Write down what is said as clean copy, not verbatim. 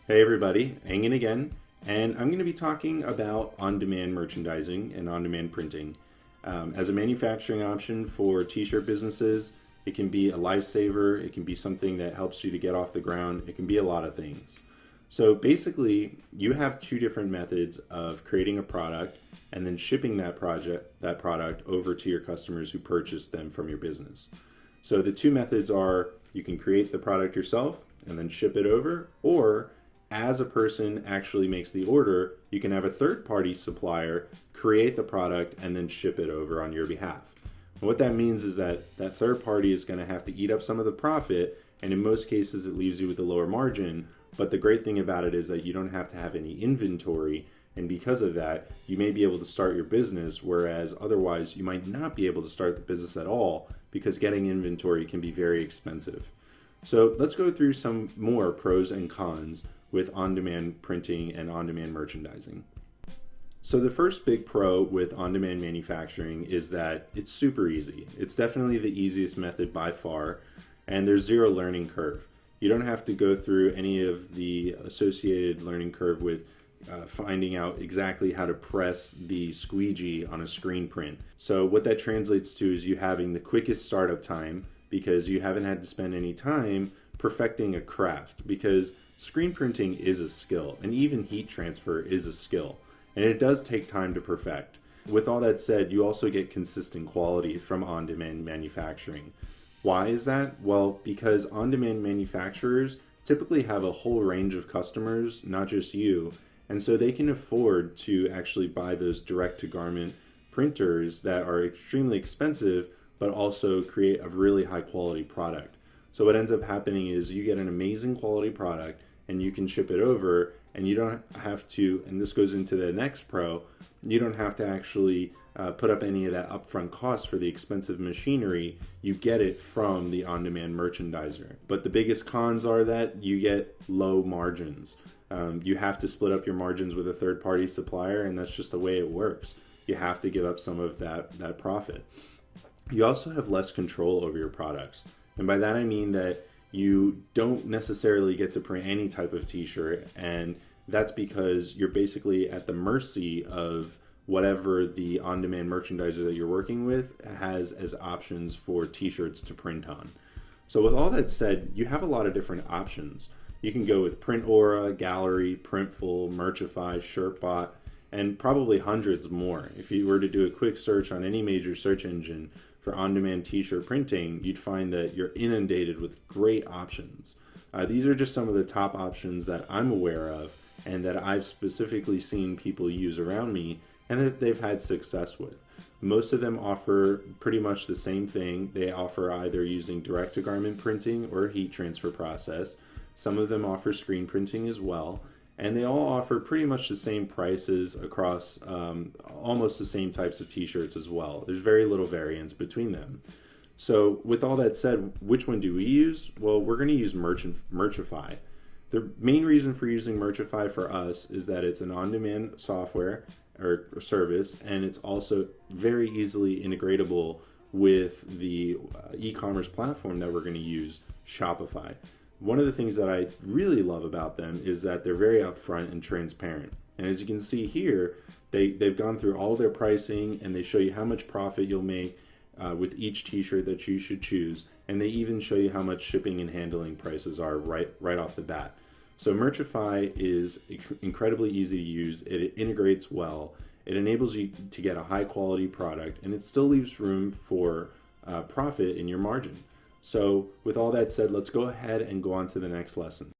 Hey everybody, Engin again, and I'm going to be talking about on-demand merchandising and on-demand printing. As a manufacturing option for t-shirt businesses, it can be a lifesaver, it can be something that helps you to get off the ground, it can be a lot of things. So basically, you have two different methods of creating a product and then shipping that product over to your customers who purchase them from your business. So the two methods are, you can create the product yourself and then ship it over, or as a person actually makes the order, you can have a third-party supplier create the product and then ship it over on your behalf. And what that means is that that third party is going to have to eat up some of the profit, and in most cases it leaves you with a lower margin. But the great thing about it is that you don't have to have any inventory, and because of that, you may be able to start your business, whereas otherwise you might not be able to start the business at all because getting inventory can be very expensive. So let's go through some more pros and cons with on-demand printing and on-demand merchandising. So the first big pro with on-demand manufacturing is that it's super easy. It's definitely the easiest method by far, and there's zero learning curve. You don't have to go through any of the associated learning curve with finding out exactly how to press the squeegee on a screen print. So what that translates to is you having the quickest startup time because you haven't had to spend any time perfecting a craft, because screen printing is a skill, and even heat transfer is a skill, and it does take time to perfect. With all that said, you also get consistent quality from on-demand manufacturing. Why is that? Well, because on-demand manufacturers typically have a whole range of customers, not just you, and so they can afford to actually buy those direct-to-garment printers that are extremely expensive, but also create a really high-quality product. So what ends up happening is you get an amazing quality product and you can ship it over, and you don't have to, and this goes into the next pro, you don't have to actually put up any of that upfront cost for the expensive machinery. You get it from the on-demand merchandiser. But the biggest cons are that you get low margins. You have to split up your margins with a third-party supplier, and that's just the way it works. You have to give up some of that profit. You also have less control over your products. And by that I mean that you don't necessarily get to print any type of t-shirt, and that's because you're basically at the mercy of whatever the on-demand merchandiser that you're working with has as options for t-shirts to print on. So with all that said, you have a lot of different options. You can go with Printora, Gallery, Printful, Merchify, ShirtBot, and probably hundreds more. If you were to do a quick search on any major search engine for on-demand t-shirt printing, you'd find that you're inundated with great options. These are just some of the top options that I'm aware of and that I've specifically seen people use around me and that they've had success with. Most of them offer pretty much the same thing. They offer either using direct-to-garment printing or heat transfer process. Some of them offer screen printing as well. And they all offer pretty much the same prices across almost the same types of t-shirts as well. There's very little variance between them. So with all that said, which one do we use? Well, we're going to use Merchify. The main reason for using Merchify for us is that it's an on-demand software or service, and it's also very easily integratable with the e-commerce platform that we're going to use, Shopify. One of the things that I really love about them is that they're very upfront and transparent. And as you can see here, they've gone through all their pricing, and they show you how much profit you'll make with each t-shirt that you should choose. And they even show you how much shipping and handling prices are right off the bat. So Merchify is incredibly easy to use. It integrates well. It enables you to get a high quality product, and it still leaves room for profit in your margin. So with all that said, let's go ahead and go on to the next lesson.